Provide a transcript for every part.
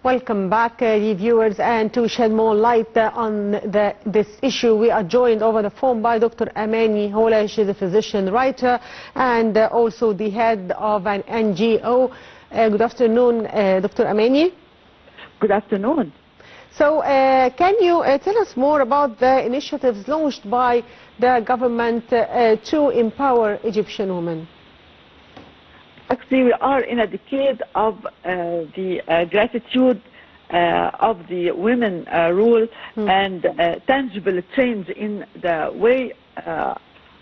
Welcome back, viewers, and to shed more light on this issue, we are joined over the phone by Dr. Amany Houla. She's a physician writer and also the head of an NGO. Good afternoon, Dr. Amany. Good afternoon. So, can you tell us more about the initiatives launched by the government to empower Egyptian women? Actually, we are in a decade of the gratitude of the women rule and tangible change in the way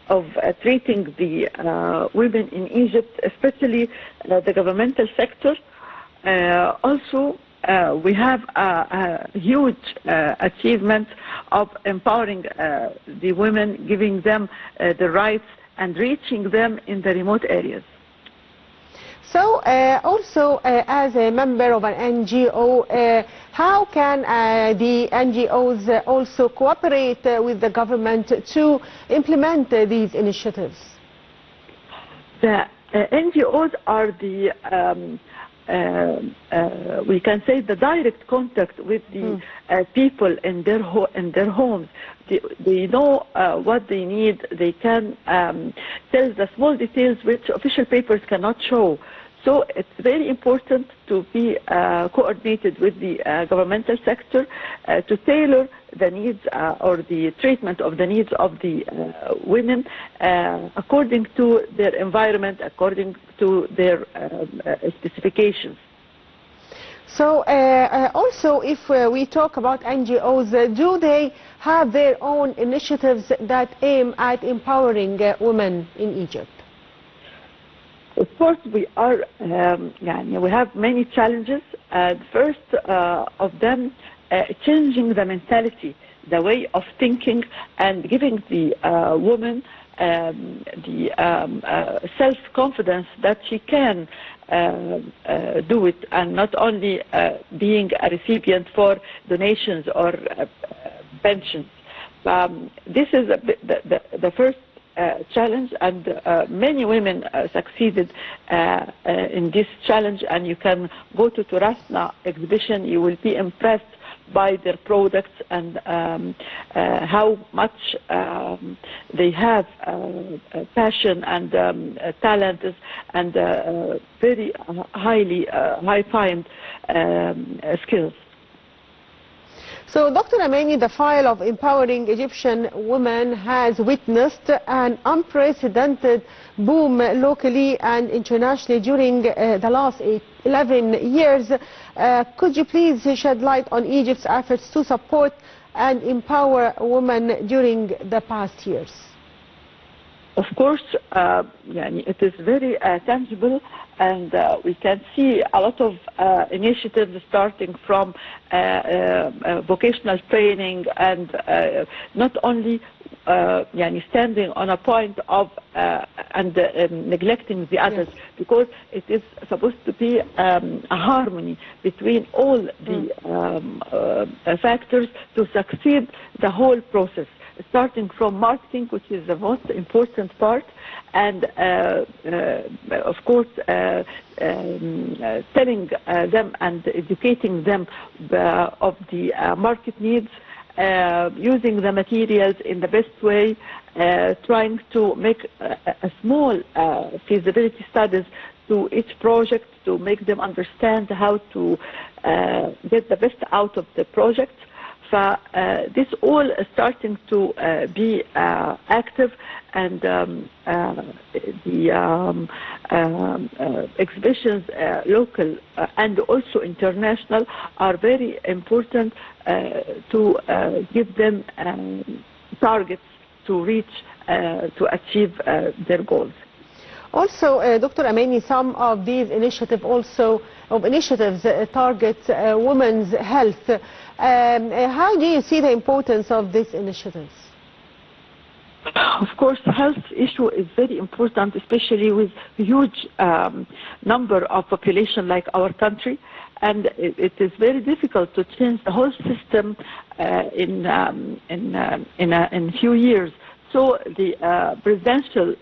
of treating the women in Egypt, especially the governmental sector. Also, we have a huge achievement of empowering the women, giving them the rights and reaching them in the remote areas. So, also as a member of an NGO, how can the NGOs also cooperate with the government to implement these initiatives? The NGOs are the, we can say, the direct contact with the people in their homes. They know what they need. They can tell the small details which official papers cannot show. So it's very important to be coordinated with the governmental sector to tailor the needs or the treatment of the needs of the women according to their environment, according to their specifications. So also, if we talk about NGOs, do they have their own initiatives that aim at empowering women in Egypt? Of course, we are. We have many challenges. The first of them, changing the mentality, the way of thinking, and giving the woman the self-confidence that she can do it, and not only being a recipient for donations or pensions. This is the first challenge, and many women succeeded in this challenge, and you can go to Turasna exhibition. You will be impressed by their products and how much they have passion and talent and very highly high-fimed skills. So, Dr. Amany, the file of empowering Egyptian women has witnessed an unprecedented boom locally and internationally during the last 11 years. Could you please shed light on Egypt's efforts to support and empower women during the past years? Of course, it is very tangible, and we can see a lot of initiatives starting from vocational training and not only standing on a point of and neglecting the others, because it is supposed to be a harmony between all the factors to succeed the whole process, starting from marketing, which is the most important part, and of course telling them and educating them of the market needs, using the materials in the best way, trying to make a small feasibility studies to each project to make them understand how to get the best out of the project. This all is starting to be active, and the exhibitions, local and also international, are very important to give them targets to reach, to achieve their goals. Also, Dr. Amany, some of these initiatives target women's health. How do you see the importance of these initiatives? Of course, health issue is very important, especially with huge number of population like our country, and it is very difficult to change the whole system in a few years. So the presidential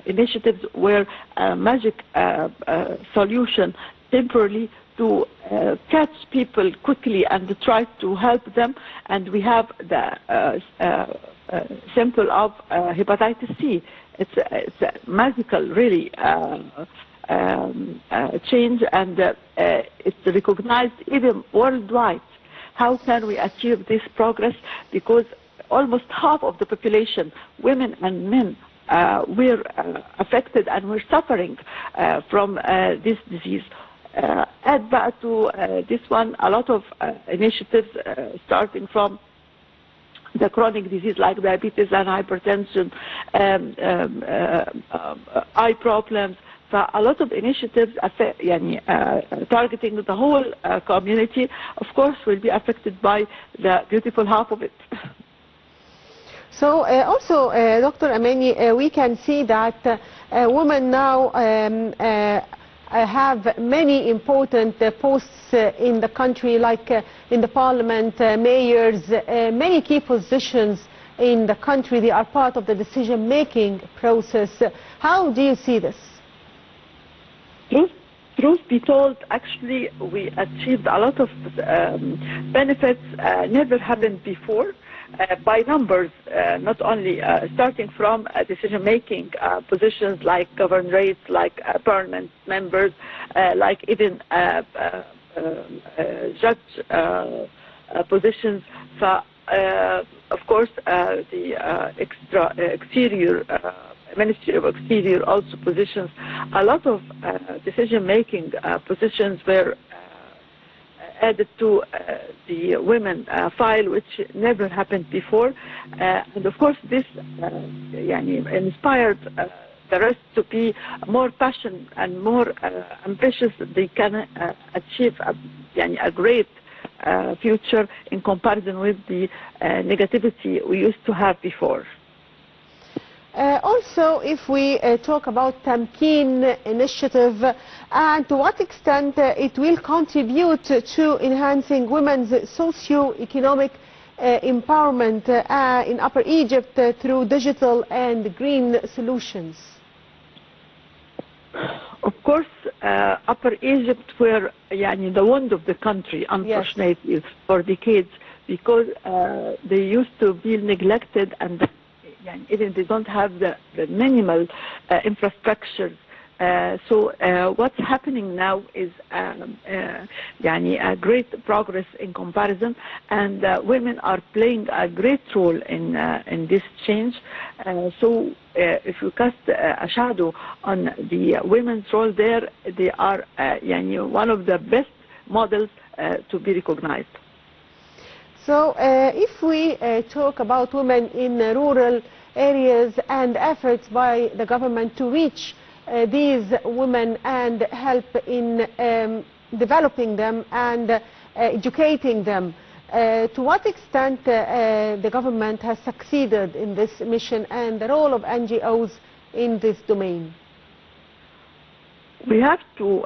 initiatives were a magic solution temporarily to catch people quickly and to try to help them. And we have the sample of hepatitis C. It's a magical, really, change, and it's recognized even worldwide. How can we achieve this progress? Because almost half of the population, women and men, were affected and were suffering from this disease. Add back to this one a lot of initiatives starting from the chronic disease like diabetes and hypertension, eye problems. So a lot of initiatives targeting the whole community, of course, will be affected by the beautiful half of it. So also, Dr. Amany, we can see that women now have many important posts in the country, like in the parliament, mayors, many key positions in the country. They are part of the decision-making process. How do you see this? Truth be told, actually, we achieved a lot of benefits never happened before. By numbers, not only starting from decision-making positions like governorates, like permanent members, like even judge positions. So, of course, the exterior Ministry of Exterior also positions. A lot of decision-making positions were added to the women file, which never happened before. And of course, this inspired the rest to be more passionate and more ambitious. They can achieve a great future in comparison with the negativity we used to have before. Also, if we talk about Tamkeen initiative, and to what extent it will contribute to enhancing women's socio-economic empowerment in Upper Egypt through digital and green solutions? Of course, Upper Egypt were the wound of the country, unfortunately, yes, for decades, because they used to be neglected, and even they don't have the minimal infrastructure. So what's happening now is a great progress in comparison, and women are playing a great role in this change. So if you cast a shadow on the women's role there, they are one of the best models to be recognized. So if we talk about women in rural areas and efforts by the government to reach these women and help in developing them and educating them, to what extent the government has succeeded in this mission and the role of NGOs in this domain? We have to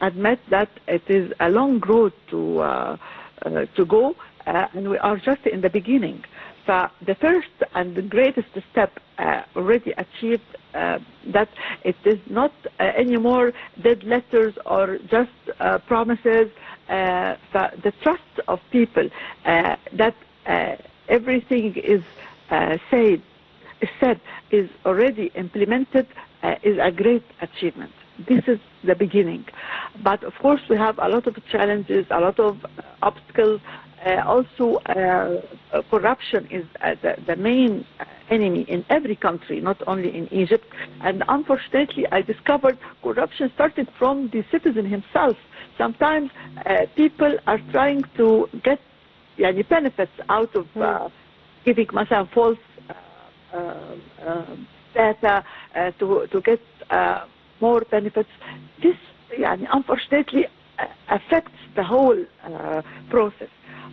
admit that it is a long road to go, and we are just in the beginning. So the first and the greatest step already achieved, that it is not anymore dead letters or just promises. So the trust of people that everything is said is already implemented is a great achievement. This is the beginning. But of course we have a lot of challenges, a lot of obstacles. Also, corruption is the main enemy in every country, not only in Egypt. And unfortunately, I discovered corruption started from the citizen himself. Sometimes people are trying to get benefits out of giving false data to get more benefits. This, unfortunately, affects the whole process.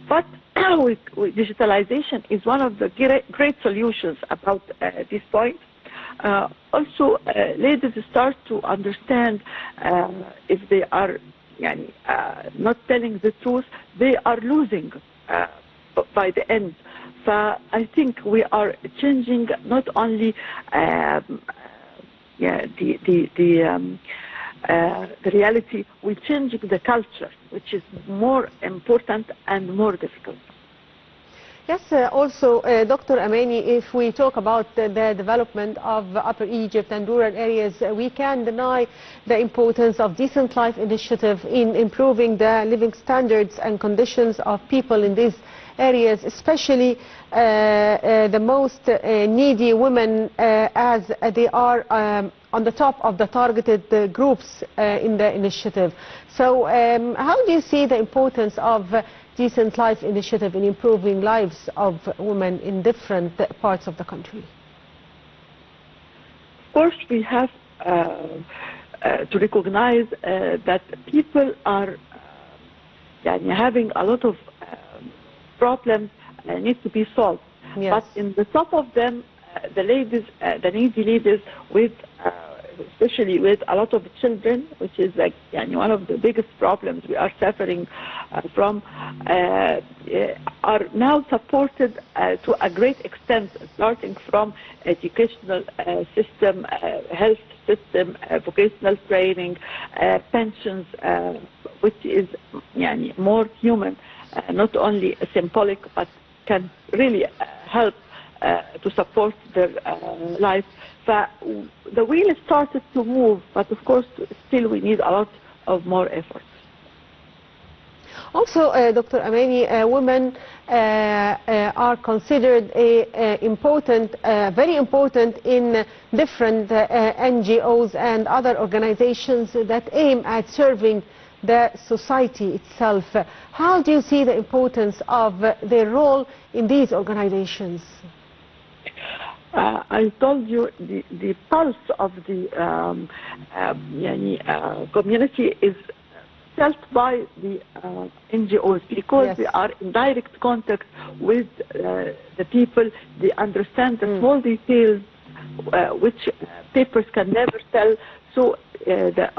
But digitalization is one of the great solutions about this point. Also, ladies start to understand if they are not telling the truth, they are losing by the end. So I think we are changing not only the reality, we change the culture, which is more important and more difficult. Yes, also, Dr. Amany, if we talk about the development of Upper Egypt and rural areas, we can't deny the importance of Decent Life Initiative in improving the living standards and conditions of people in these areas, especially the most needy women, as they are on the top of the targeted groups in the initiative. So how do you see the importance of Decent Life Initiative in improving lives of women in different parts of the country? Of course, we have to recognize that people are having a lot of problems need to be solved. Yes. But in the top of them, the ladies, the needy ladies, with especially with a lot of children, which is like one of the biggest problems we are suffering from, are now supported to a great extent, starting from educational system, health system, vocational training, pensions, which is more human, not only symbolic, but can really help to support their life. The wheel started to move, but of course still we need a lot of more effort. Also, Dr. Amany, women are considered very important in different NGOs and other organizations that aim at serving the society itself. How do you see the importance of their role in these organizations? I told you the pulse of the community is felt by the NGOs, because yes. they are in direct contact with the people. They understand the small details which papers can never tell. So the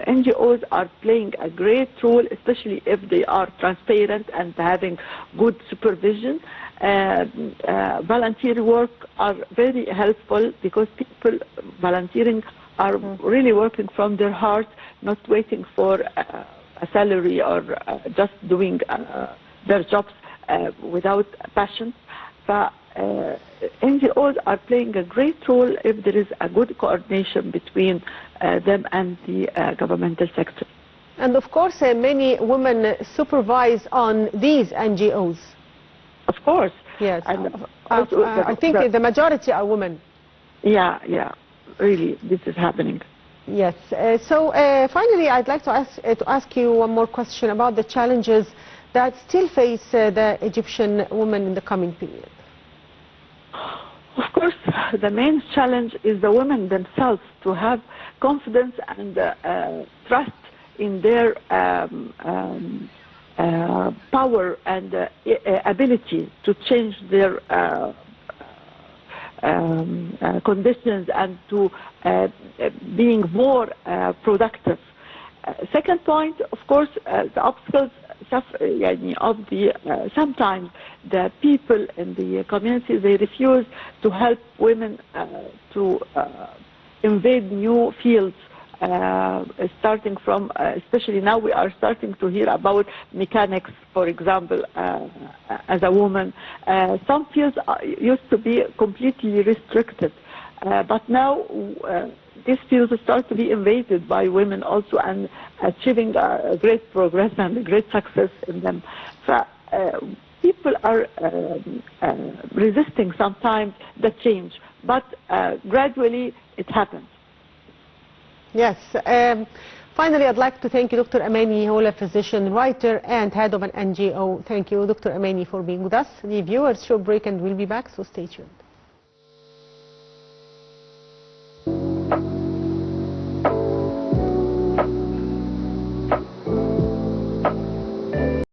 NGOs are playing a great role, especially if they are transparent and having good supervision. Volunteer work are very helpful, because people volunteering are really working from their heart, not waiting for a salary or just doing their jobs without passion. But NGOs are playing a great role if there is a good coordination between them and the governmental sector. And of course, many women supervise on these NGOs. Of course. Yes. And I think the majority are women. Yeah, really, this is happening. Yes. So finally, I'd like to ask you one more question about the challenges that still face the Egyptian women in the coming period. Of course, the main challenge is the women themselves to have confidence and trust in their power and ability to change their conditions and to being more productive. Second point, of course, the obstacles of the sometimes the people in the community, they refuse to help women to invade new fields. Starting from, especially now we are starting to hear about mechanics, for example, as a woman. Some fields used to be completely restricted, but now these fields start to be invaded by women also, and achieving great progress and great success in them. So, people are resisting sometimes the change, but gradually it happens. Yes. Finally, I'd like to thank you, Dr. Amany, Houla, physician, writer, and head of an NGO. Thank you, Dr. Amany, for being with us. The viewers, short break, and we'll be back, so stay tuned.